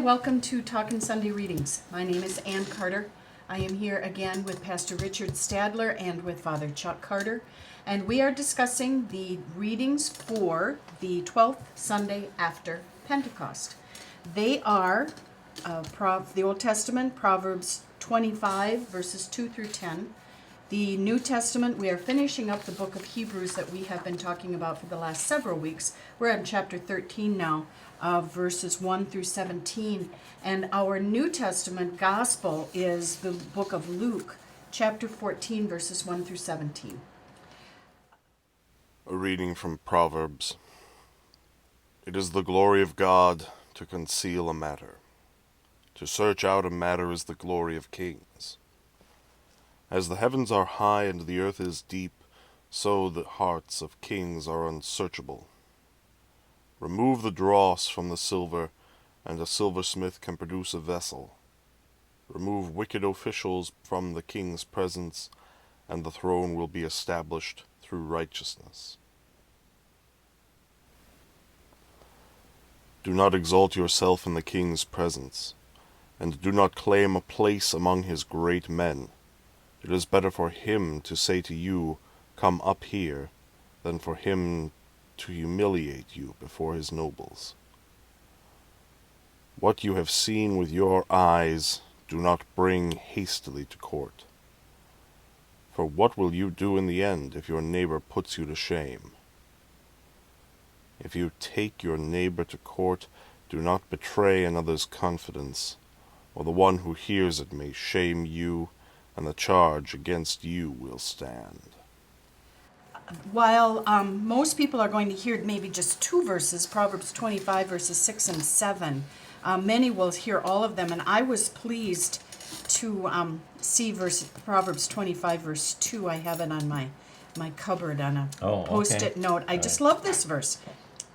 welcome to Talkin' Sunday Readings. My name is Ann Carter. I am here again with Pastor Richard Stadler and with Father Chuck Carter, and we are discussing the readings for the 12th Sunday after Pentecost. They are the Old Testament, Proverbs 25, verses 2 through 10. The New Testament, we are finishing up the book of Hebrews that we have been talking about for the last several weeks. We're in chapter 13 now, verses 1 through 17. And our New Testament gospel is the book of Luke, chapter 14, verses 1 through 17. A reading from Proverbs. It is the glory of God to conceal a matter. To search out a matter is the glory of kings. As the heavens are high and the earth is deep, so the hearts of kings are unsearchable. Remove the dross from the silver, and a silversmith can produce a vessel. Remove wicked officials from the king's presence, and the throne will be established through righteousness. Do not exalt yourself in the king's presence, and do not claim a place among his great men. It is better for him to say to you, "Come up here," than for him to humiliate you before his nobles. What you have seen with your eyes, do not bring hastily to court. For what will you do in the end if your neighbor puts you to shame? If you take your neighbor to court, do not betray another's confidence, or the one who hears it may shame you, and the charge against you will stand. While most people are going to hear maybe just two verses, Proverbs 25, verses 6 and 7, many will hear all of them. And I was pleased to see Proverbs 25, verse 2. I have it on my cupboard on a post-it note. I just love this verse.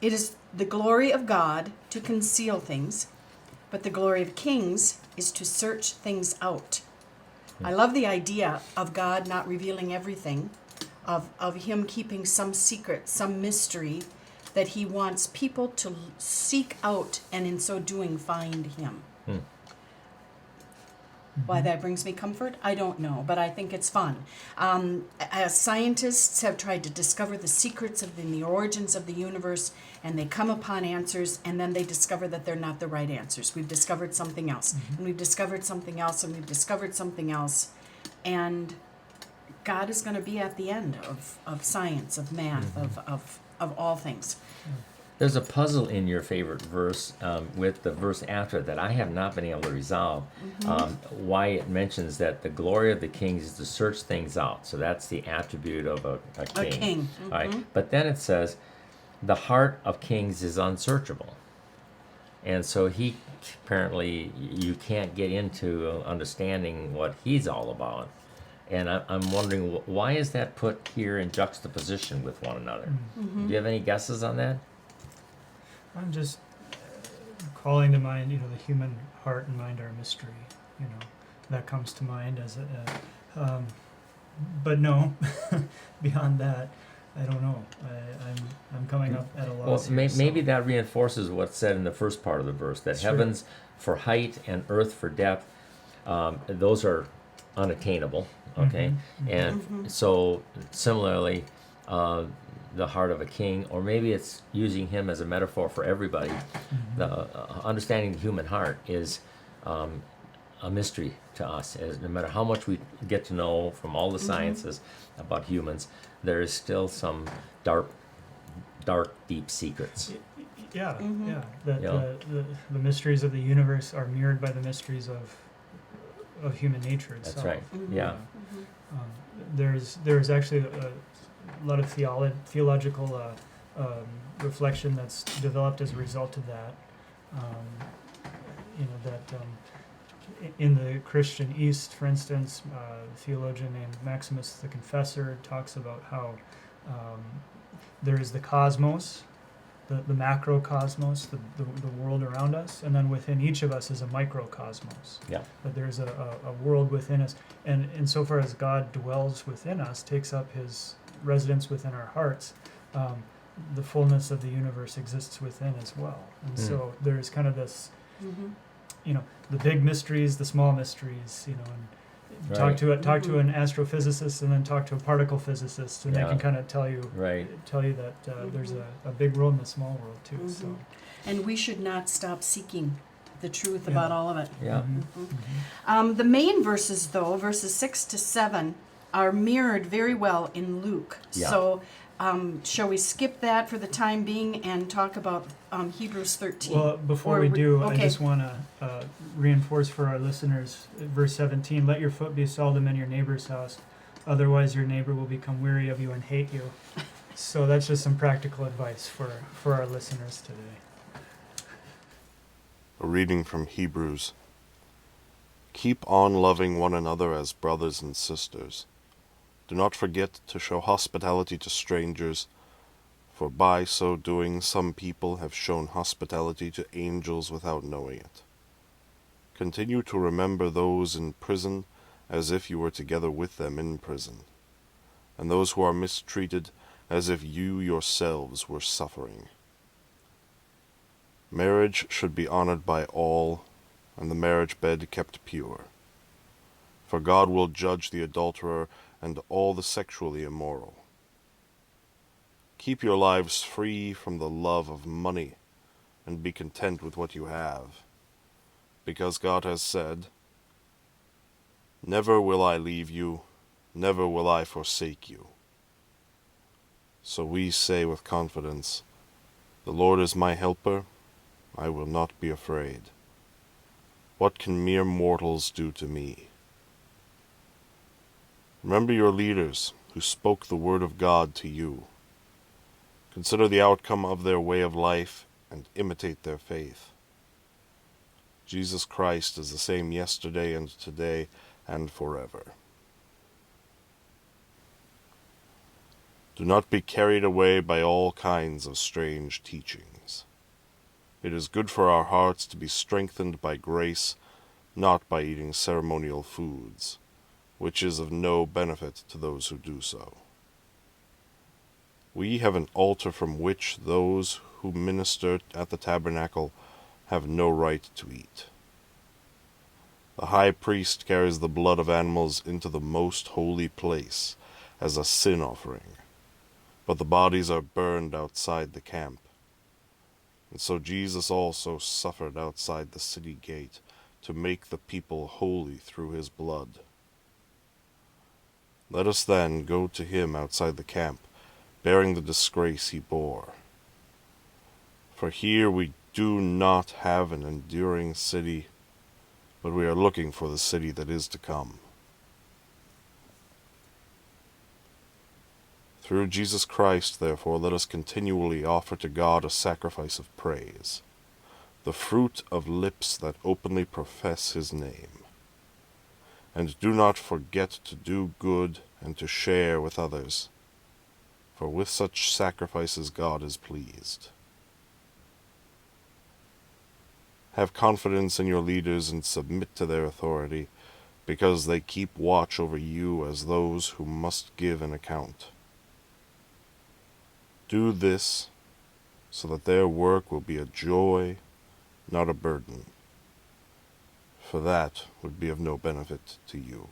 It is the glory of God to conceal things, but the glory of kings is to search things out. I love the idea of God not revealing everything, of him keeping some secret, some mystery that he wants people to seek out and in so doing find him. Why that brings me comfort, I don't know, but I think it's fun. As scientists have tried to discover the secrets of the origins of the universe, and they come upon answers, and then they discover that they're not the right answers. We've discovered something else, and we've discovered something else, and we've discovered something else, and God is going to be at the end of science, of math, of all things. There's a puzzle in your favorite verse with the verse after that I have not been able to resolve. Why it mentions that the glory of the kings is to search things out. So that's the attribute of a king. A king. All right? But then it says, the heart of kings is unsearchable. And so he apparently, you can't get into understanding what he's all about. And I'm wondering, why is that put here in juxtaposition with one another? Do you have any guesses on that? I'm just calling to mind, the human heart and mind are a mystery. That comes to mind as but no, beyond that, I don't know. I'm coming up at a loss. Well, maybe that reinforces what's said in the first part of the verse, that heavens for height and earth for depth, those are unattainable, okay? And so similarly, the heart of a king, or maybe it's using him as a metaphor for everybody. The understanding the human heart is a mystery to us. As no matter how much we get to know from all the sciences about humans, there is still some dark, deep secrets. Yeah. The mysteries of the universe are mirrored by the mysteries of human nature itself. That's right. Yeah. There's actually a lot of theological reflection that's developed as a result of that. In the Christian East, for instance, a theologian named Maximus the Confessor talks about how there is the cosmos, the macrocosmos, the world around us, and then within each of us is a microcosmos. Yeah. That there's a world within us, and insofar as God dwells within us, takes up his residence within our hearts, the fullness of the universe exists within as well. And so there's kind of this the big mysteries, the small mysteries, and talk to an astrophysicist and then talk to a particle physicist, and they Yeah. can kind of tell you that there's a big world and a small world too. So And we should not stop seeking the truth Yeah. about all of it. Yeah. The main verses, though, verses 6 to 7, are mirrored very well in Luke. Yeah. So, shall we skip that for the time being and talk about Hebrews 13? well, before Or we do, I okay. just want to reinforce for our listeners, verse 17, let your foot be seldom in your neighbor's house, otherwise your neighbor will become weary of you and hate you. So that's just some practical advice for our listeners today. A reading from Hebrews. Keep on loving one another as brothers and sisters. Do not forget to show hospitality to strangers, for by so doing some people have shown hospitality to angels without knowing it. Continue to remember those in prison as if you were together with them in prison, and those who are mistreated as if you yourselves were suffering. Marriage should be honored by all, and the marriage bed kept pure. For God will judge the adulterer and all the sexually immoral. Keep your lives free from the love of money, and be content with what you have, because God has said, "Never will I leave you, never will I forsake you." So we say with confidence, "The Lord is my helper, I will not be afraid. What can mere mortals do to me?" Remember your leaders who spoke the word of God to you. Consider the outcome of their way of life and imitate their faith. Jesus Christ is the same yesterday and today and forever. Do not be carried away by all kinds of strange teachings. It is good for our hearts to be strengthened by grace, not by eating ceremonial foods, which is of no benefit to those who do so. We have an altar from which those who minister at the tabernacle have no right to eat. The high priest carries the blood of animals into the most holy place as a sin offering, but the bodies are burned outside the camp. And so Jesus also suffered outside the city gate to make the people holy through his blood. Let us then go to him outside the camp, bearing the disgrace he bore. For here we do not have an enduring city, but we are looking for the city that is to come. Through Jesus Christ, therefore, let us continually offer to God a sacrifice of praise, the fruit of lips that openly profess his name. And do not forget to do good and to share with others, for with such sacrifices God is pleased. Have confidence in your leaders and submit to their authority, because they keep watch over you as those who must give an account. Do this so that their work will be a joy, not a burden, for that would be of no benefit to you.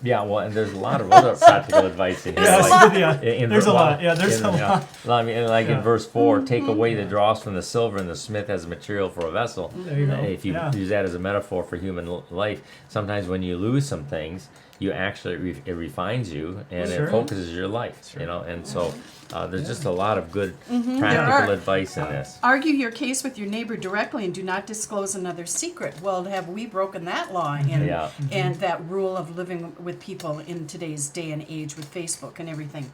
Yeah, well, and there's a lot of other practical advice in here. There's a like- lot. There's a lot. Yeah, there's in- a lot. Well, I mean, like Yeah. in verse 4, take away the dross from the silver and the smith as a material for a vessel. There you go. If you Yeah. use that as a metaphor for human life, sometimes when you lose some things, you actually, it refines you and Sure. it focuses your life, Sure. you know, and so there's just a lot of good There practical are. advice in this. Argue your case with your neighbor directly and do not disclose another's secret. Well, have we broken that law and, Yeah. and that rule of living with people in today's day and age with Facebook and everything?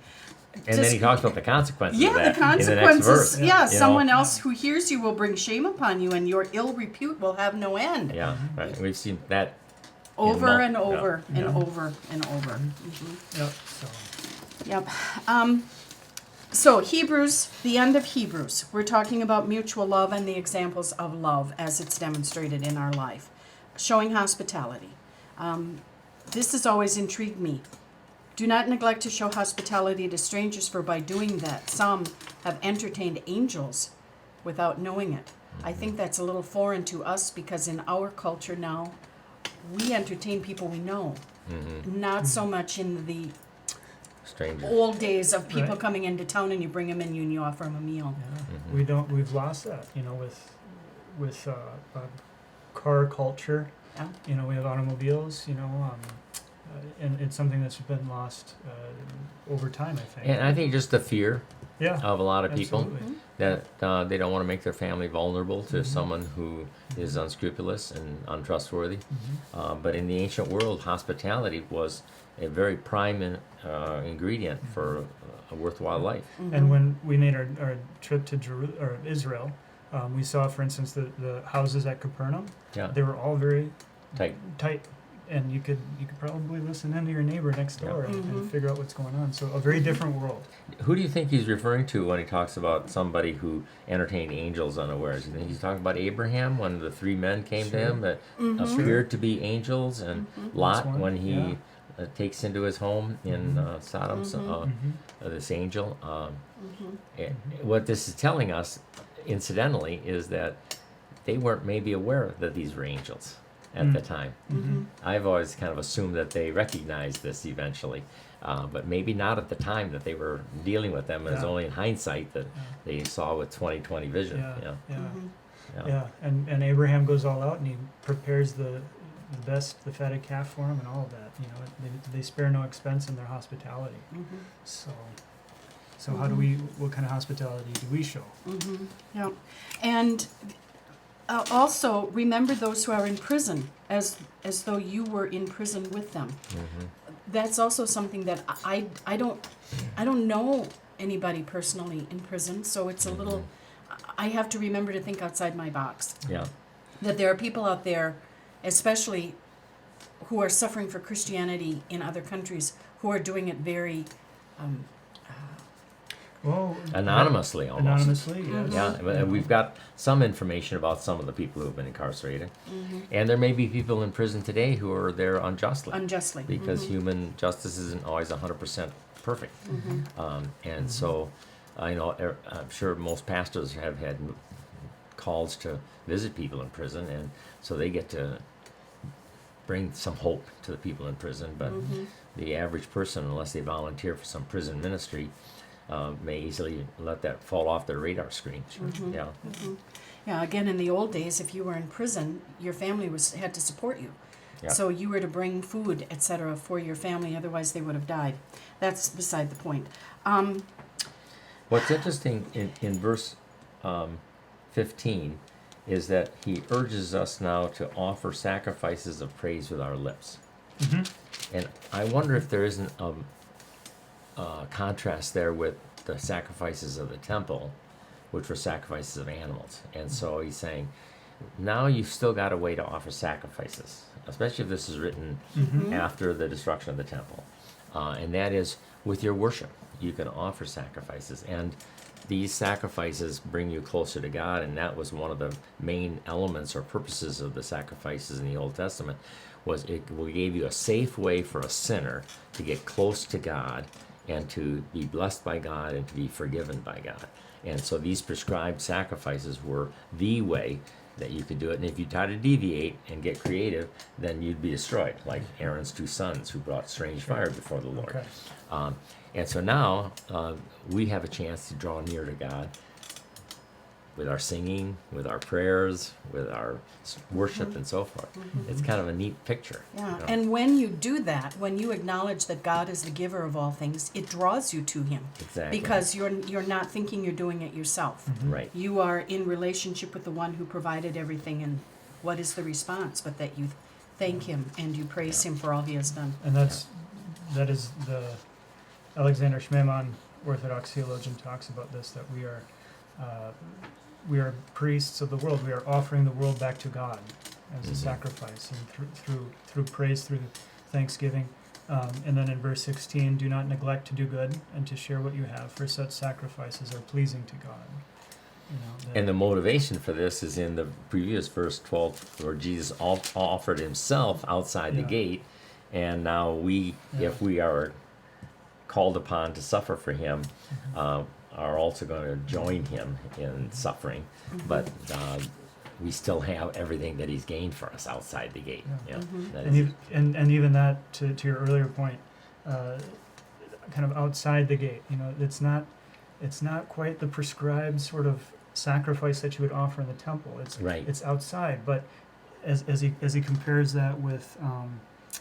And then he talks about the consequences Yeah, of the that in the next consequences. verse. Yeah, you know? someone else who hears you will bring shame upon you, and your ill repute will have no end. Yeah, right. We've seen that. Over mul- and over and Yeah. over and over. Yep. So Yep. So Hebrews, the end of Hebrews, we're talking about mutual love and the examples of love as it's demonstrated in our life, showing hospitality. This has always intrigued me. Do not neglect to show hospitality to strangers, for by doing that, some have entertained angels without knowing it. I think that's a little foreign to us because in our culture now, we entertain people we know. Not so much in the Stranger. old days of people Right. coming into town and you bring them in and you offer them a meal. Yeah. We've lost that, with car culture. Yeah. We have automobiles, and it's something that's been lost over time, I think. And I think just the fear Yeah, of a lot of people absolutely. that they don't want to make their family vulnerable to Mhm. someone who is unscrupulous and untrustworthy. Mhm. But in the ancient world, hospitality was a very prime ingredient for a worthwhile life. And when we made our trip to Israel, we saw, for instance, the houses at Capernaum. Yeah, They were all very tight. tight, and you could probably listen in to your neighbor next door Yeah. and Mhm. figure out what's going on. So a very different world. Who do you think he's referring to when he talks about somebody who entertained angels unawares? You think he's talking about Abraham when the three men came to Sure. him that appeared to be angels, and Lot That's one, when he yeah. takes into his home in Sodom, Mhm. this angel. What this is telling us, incidentally, is that they weren't maybe aware that these were angels at the time. I've always kind of assumed that they recognized this eventually, but maybe not at the time that they were dealing with them. It was Yeah. only in hindsight that they saw with 20/20 vision. Yeah, Yeah. yeah, Yeah. yeah. And Abraham goes all out and he prepares the the fatted calf for him and all of that. They spare no expense in their hospitality. So how do we? What kind of hospitality do we show? Yeah, and also remember those who are in prison as though you were in prison with them. That's also something that I don't know anybody personally in prison, so it's a little. I have to remember to think outside my box. Yeah. That there are people out there, especially who are suffering for Christianity in other countries, who are doing it very. Well, Anonymously, almost. Anonymously, yes. Yeah, but we've got some information about some of the people who have been incarcerated, and there may be people in prison today who are there unjustly, Unjustly. because human justice isn't always 100% perfect. And so, I'm sure most pastors have had calls to visit people in prison, and so they get to bring some hope to the people in prison. But the average person, unless they volunteer for some prison ministry, may easily let that fall off their radar screen. Yeah. Yeah, again, in the old days, if you were in prison, your family had to support you. Yeah. So you were to bring food, etc., for your family, otherwise they would have died. That's beside the point. What's interesting in verse 15 is that he urges us now to offer sacrifices of praise with our lips. And I wonder if there isn't a contrast there with the sacrifices of the temple, which were sacrifices of animals. And so he's saying, now you've still got a way to offer sacrifices, especially if this is written after the destruction of the temple. And that is with your worship. You can offer sacrifices. And these sacrifices bring you closer to God, and that was one of the main elements or purposes of the sacrifices in the Old Testament, was it gave you a safe way for a sinner to get close to God and to be blessed by God and to be forgiven by God. And so these prescribed sacrifices were the way that you could do it. And if you try to deviate and get creative, then you'd be destroyed, like Aaron's two sons who brought strange fire before the Lord. Okay. And so now we have a chance to draw near to God with our singing, with our prayers, with our worship, and so forth. It's kind of a neat picture. Yeah, you know. and when you do that, when you acknowledge that God is the giver of all things, it draws you to Him. Exactly. Because you're not thinking you're doing it yourself. Right. You are in relationship with the one who provided everything, and what is the response but that you thank Him and you praise Him for all He has done. And that is the Alexander Schmemann, Orthodox theologian, talks about this, that we are priests of the world. We are offering the world back to God as a sacrifice, and through praise, through thanksgiving. And then in verse 16, do not neglect to do good and to share what you have, for such sacrifices are pleasing to God. And the motivation for this is in the previous verse 12, where Jesus offered Himself outside the Yeah. gate, and now we, Yeah. if we are called upon to suffer for Him, are also going to join him in suffering, but we still have everything that he's gained for us outside the gate. Yeah. Yeah, that And, is- and even that, to your earlier point, kind of outside the gate, it's not quite the prescribed sort of sacrifice that you would offer in the temple. Right. It's outside, but as he compares that with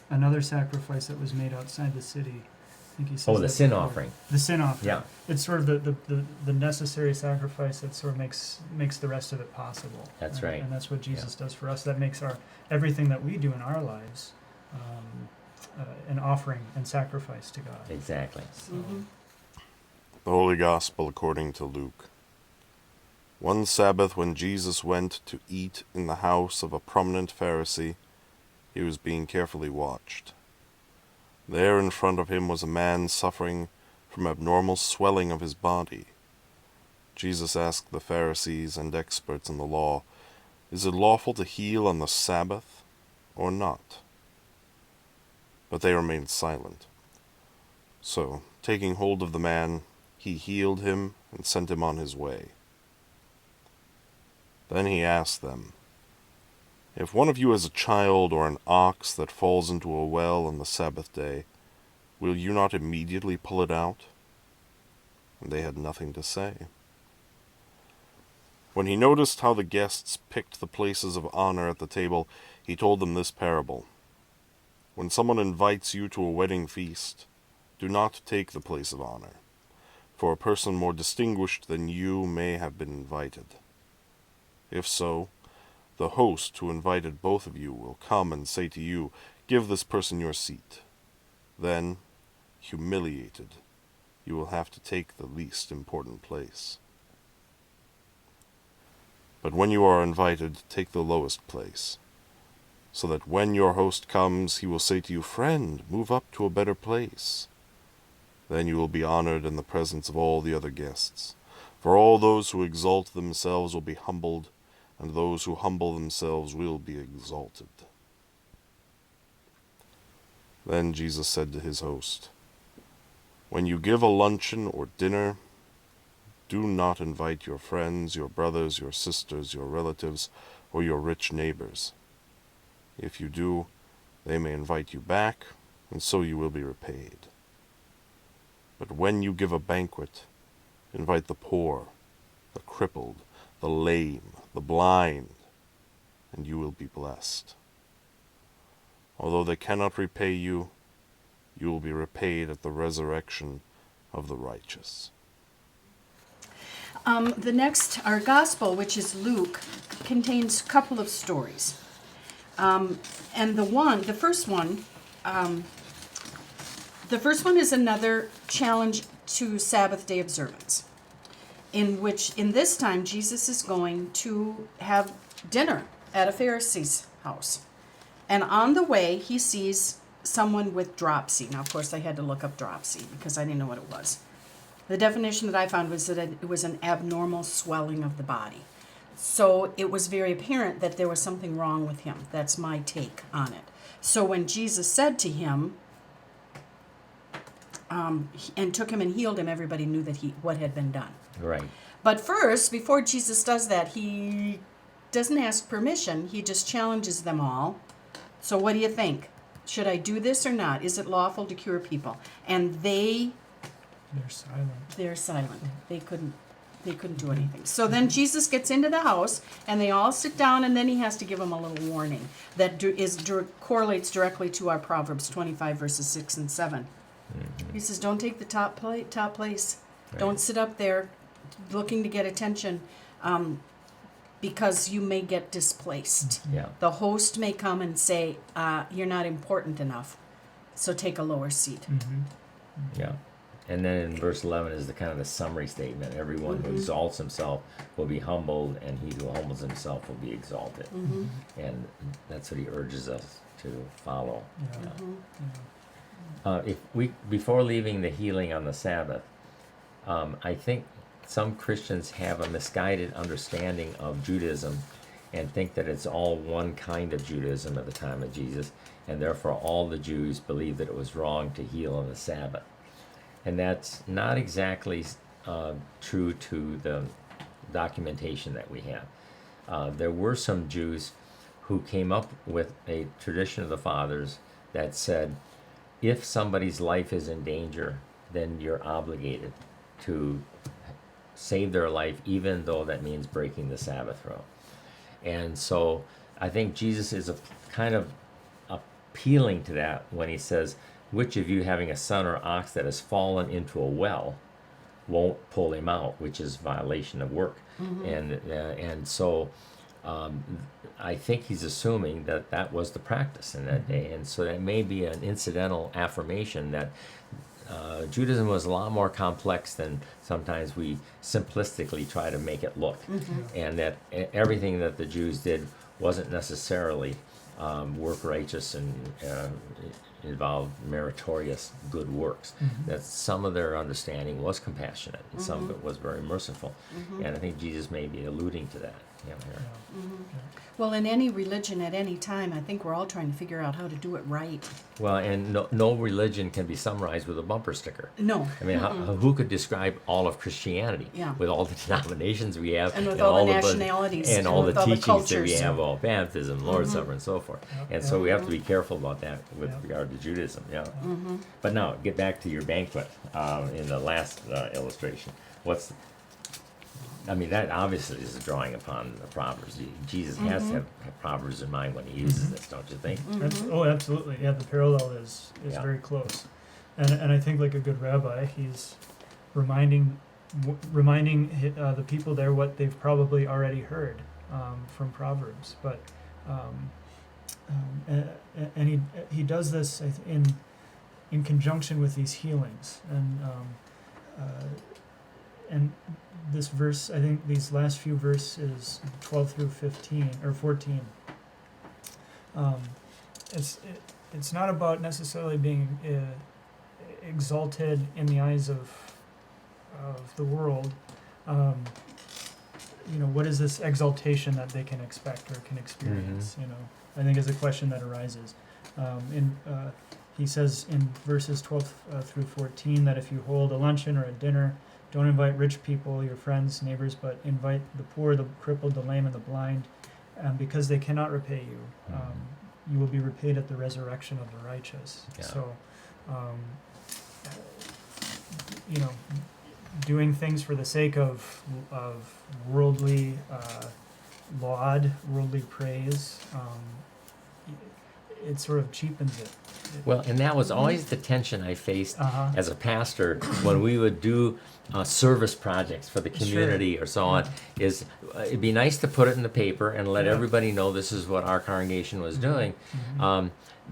another sacrifice that was made outside the city, I think he says Oh, the that sin before. offering. The sin offering. Yeah. It's sort of the necessary sacrifice that sort of makes the rest of it possible. That's And- right. And that's what Jesus does for us. That makes everything that we do in our lives an offering and sacrifice to God. Exactly. So, The Holy Gospel according to Luke. One Sabbath, when Jesus went to eat in the house of a prominent Pharisee, he was being carefully watched. There in front of him was a man suffering from abnormal swelling of his body. Jesus asked the Pharisees and experts in the law, "Is it lawful to heal on the Sabbath or not?" But they remained silent. So, taking hold of the man, he healed him and sent him on his way. Then he asked them, "If one of you has a child or an ox that falls into a well on the Sabbath day, will you not immediately pull it out?" And they had nothing to say. When he noticed how the guests picked the places of honor at the table, he told them this parable. When someone invites you to a wedding feast, do not take the place of honor, for a person more distinguished than you may have been invited. If so, the host who invited both of you will come and say to you, "Give this person your seat." Then, humiliated, you will have to take the least important place. But when you are invited, take the lowest place, so that when your host comes, he will say to you, "Friend, move up to a better place." Then you will be honored in the presence of all the other guests. For all those who exalt themselves will be humbled, and those who humble themselves will be exalted. Then Jesus said to his host, "When you give a luncheon or dinner, do not invite your friends, your brothers, your sisters, your relatives, or your rich neighbors. If you do, they may invite you back, and so you will be repaid. But when you give a banquet, invite the poor, the crippled, the lame, the blind, and you will be blessed. Although they cannot repay you, you will be repaid at the resurrection of the righteous." Our gospel, which is Luke, contains a couple of stories. And the first one is another challenge to Sabbath day observance, in which, in this time, Jesus is going to have dinner at a Pharisee's house. And on the way, he sees someone with dropsy. Now, of course, I had to look up dropsy because I didn't know what it was. The definition that I found was that it was an abnormal swelling of the body. So it was very apparent that there was something wrong with him. That's my take on it. So when Jesus said to him, and took him and healed him, everybody knew that what had been done. Right. But first, before Jesus does that, he doesn't ask permission. He just challenges them all. So what do you think? Should I do this or not? Is it lawful to cure people? And they're silent. they're silent. They couldn't do anything. So then Jesus gets into the house, and they all sit down, and then he has to give them a little warning that correlates directly to our Proverbs 25, verses 6 and 7. Mm-hmm. He says, don't take the top place. Right. Don't sit up there looking to get attention, because you may get displaced. Yeah. The host may come and say, you're not important enough, so take a lower seat. Mm-hmm. Yeah. And then in verse 11 is the kind of the summary statement. Everyone who exalts himself will be humbled, and he who humbles himself will be exalted. And that's what he urges us to follow. Yeah. Before leaving the healing on the Sabbath, I think some Christians have a misguided understanding of Judaism and think that it's all one kind of Judaism at the time of Jesus, and therefore all the Jews believed that it was wrong to heal on the Sabbath. And that's not exactly true to the documentation that we have. There were some Jews who came up with a tradition of the fathers that said, if somebody's life is in danger, then you're obligated to save their life, even though that means breaking the Sabbath rule. And so I think Jesus is kind of appealing to that when he says, which of you having a son or ox that has fallen into a well won't pull him out, which is violation of work. And so I think he's assuming that that was the practice in that day. And so that may be an incidental affirmation that Judaism was a lot more complex than sometimes we simplistically try to make it look. And that everything that the Jews did wasn't necessarily work righteous and involved meritorious good works. That some of their understanding was compassionate and some of it was very merciful. And I think Jesus may be alluding to that. Here. Well, in any religion at any time, I think we're all trying to figure out how to do it right. Well, and no religion can be summarized with a bumper sticker. No. I mean, who could describe all of Christianity Yeah. with all the denominations we have, And with all the nationalities, and and all the with all the teachings that we cultures. have, all baptism, Lord's Supper, and so forth. And so we have to be careful about that with regard to Judaism. Yeah. But now, get back to your banquet in the last illustration. I mean, that obviously is a drawing upon the Proverbs. Jesus has to have Proverbs in mind when he uses this, don't you think? Oh, absolutely. Yeah, the parallel is Yeah. very close, and I think like a good rabbi, he's reminding the people there what they've probably already heard from Proverbs, but and he does this in conjunction with these healings and this verse, I think these last few verses, 12 through 15 or 14. It's not about necessarily being exalted in the eyes of the world. What is this exaltation that they can expect or can experience? I think is a question that arises. He says in verses 12 through 14 that if you hold a luncheon or a dinner, don't invite rich people, your friends, neighbors, but invite the poor, the crippled, the lame, and the blind, because they cannot repay you. You will be repaid at the resurrection of the righteous. Yeah. So, doing things for the sake of worldly laud, worldly praise, it sort of cheapens it. Well, and that was always the tension I faced Uh-huh. as a pastor when we would do service projects for the community or so on. Is it'd be nice to put it in the paper and let everybody know this is what our congregation was doing,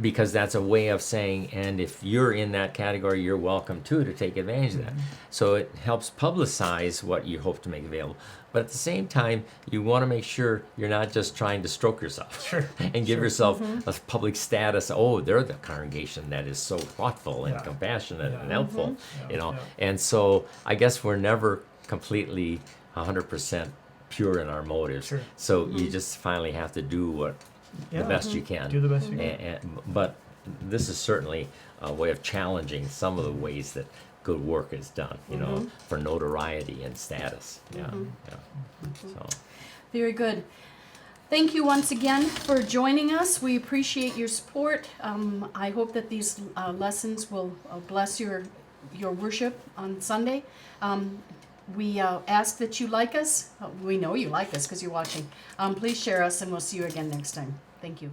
because that's a way of saying, and if you're in that category, you're welcome too to take advantage of that. So it helps publicize what you hope to make available. But at the same time, you want to make sure you're not just trying to stroke yourself and give yourself a public status. Oh, they're the congregation that is so thoughtful and compassionate and helpful, And so I guess we're never completely 100% pure in our motives. So you just finally have to do the best you can. Do the best you can. But this is certainly a way of challenging some of the ways that good work is done, for notoriety and status. So. Very good. Thank you once again for joining us. We appreciate your support. I hope that these lessons will bless your worship on Sunday. We ask that you like us. We know you like us because you're watching. Please share us, and we'll see you again next time. Thank you.